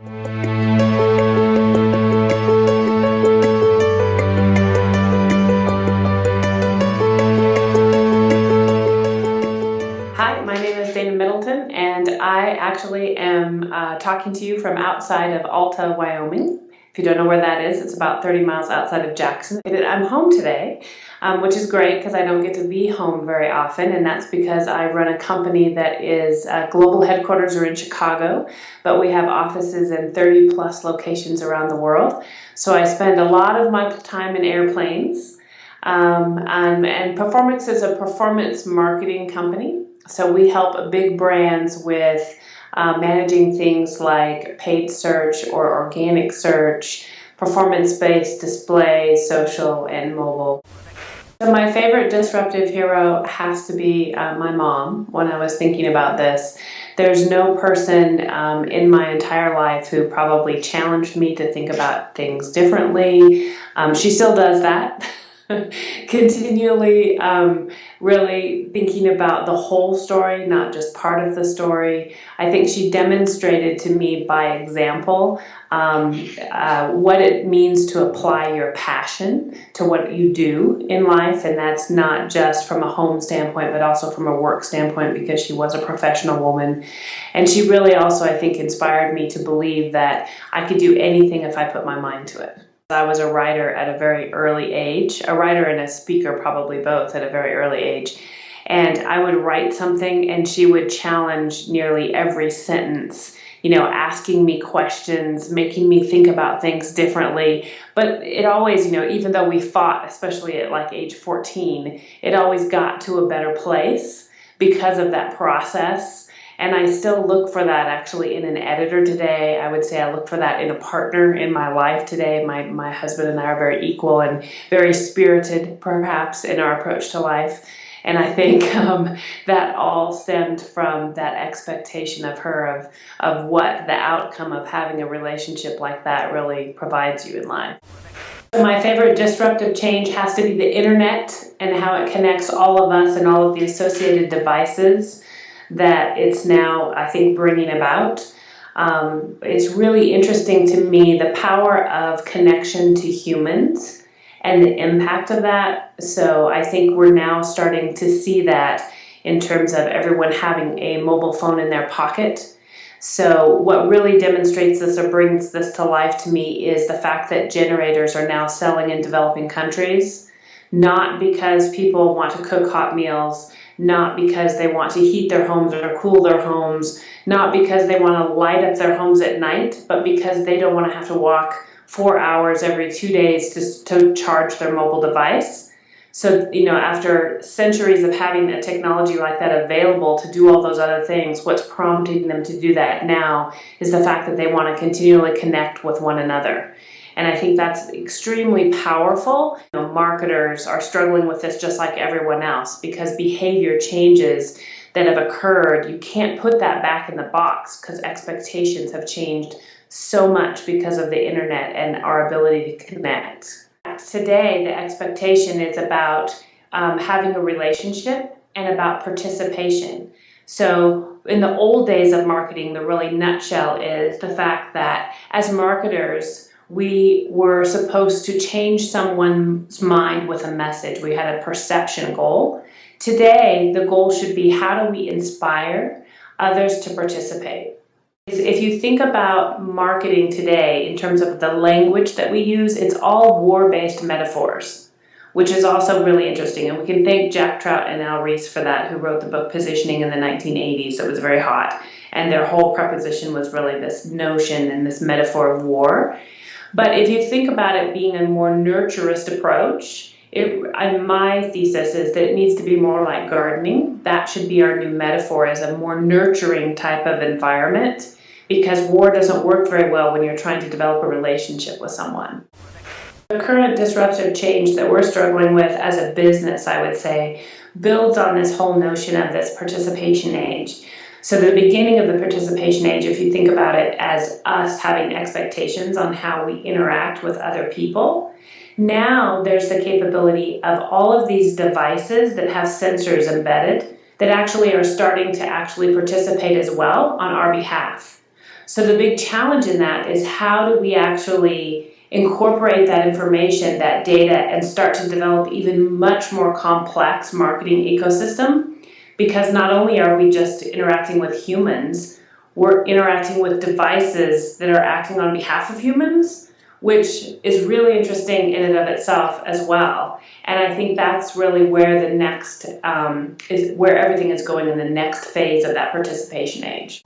Hi, my name is Daina Middleton, and I actually am talking to you from outside of Alta, Wyoming. If you don't know where that is, it's about 30 miles outside of Jackson. I'm home today, which is great because I don't get to be home very often, and that's because I run a company that is global headquarters are in Chicago, but we have offices in 30 plus locations around the world. So I spend a lot of my time in airplanes. And Performance is a performance marketing company. So we help big brands with managing things like paid search or organic search, performance-based display, social, and mobile. So my favorite disruptive hero has to be my mom. When I was thinking about this, there's no person in my entire life who probably challenged me to think about things differently. She still does that. Continually really thinking about the whole story, not just part of the story. I think she demonstrated to me by example what it means to apply your passion to what you do in life, and that's not just from a home standpoint but also from a work standpoint, because she was a professional woman, and she really also, I think, inspired me to believe that I could do anything if I put my mind to it. I was a writer at a very early age, a writer and a speaker, probably both, at a very early age. And I would write something and she would challenge nearly every sentence, asking me questions, making me think about things differently. But it always, even though we fought, especially at like age 14, it always got to a better place because of that process. And I still look for that actually in an editor today. I would say I look for that in a partner in my life today. My husband and I are very equal and very spirited, perhaps, in our approach to life. And I think that all stemmed from that expectation of her of what the outcome of having a relationship like that really provides you in life. My favorite disruptive change has to be the internet and how it connects all of us and all of the associated devices that it's now, I think, bringing about. It's really interesting to me, the power of connection to humans and the impact of that. So I think we're now starting to see that in terms of everyone having a mobile phone in their pocket. So what really demonstrates this or brings this to life to me is the fact that generators are now selling in developing countries, not because people want to cook hot meals, not because they want to heat their homes or cool their homes, not because they want to light up their homes at night, but because they don't want to have to walk 4 hours every 2 days to charge their mobile device. So, after centuries of having a technology like that available to do all those other things, what's prompting them to do that now is the fact that they want to continually connect with one another. And I think that's extremely powerful. Marketers are struggling with this just like everyone else, because behavior changes that have occurred, you can't put that back in the box because expectations have changed so much because of the internet and our ability to connect. Today, the expectation is about having a relationship and about participation. So in the old days of marketing, the really nutshell is the fact that as marketers, we were supposed to change someone's mind with a message. We had a perception goal. Today, the goal should be, how do we inspire others to participate? If you think about marketing today in terms of the language that we use, it's all war-based metaphors, which is also really interesting. And we can thank Jack Trout and Al Reese for that, who wrote the book Positioning in the 1980s. It was very hot. And their whole proposition was really this notion and this metaphor of war. But if you think about it being a more nurturist approach, my thesis is that it needs to be more like gardening. That should be our new metaphor, as a more nurturing type of environment, because war doesn't work very well when you're trying to develop a relationship with someone. The current disruptive change that we're struggling with as a business, I would say, builds on this whole notion of this participation age. So the beginning of the participation age, if you think about it as us having expectations on how we interact with other people, now there's the capability of all of these devices that have sensors embedded that actually are starting to actually participate as well on our behalf. So the big challenge in that is how do we actually incorporate that information, that data, and start to develop even much more complex marketing ecosystem? Because not only are we just interacting with humans, we're interacting with devices that are acting on behalf of humans, which is really interesting in and of itself as well. And I think that's really where the next is where everything is going in the next phase of that participation age.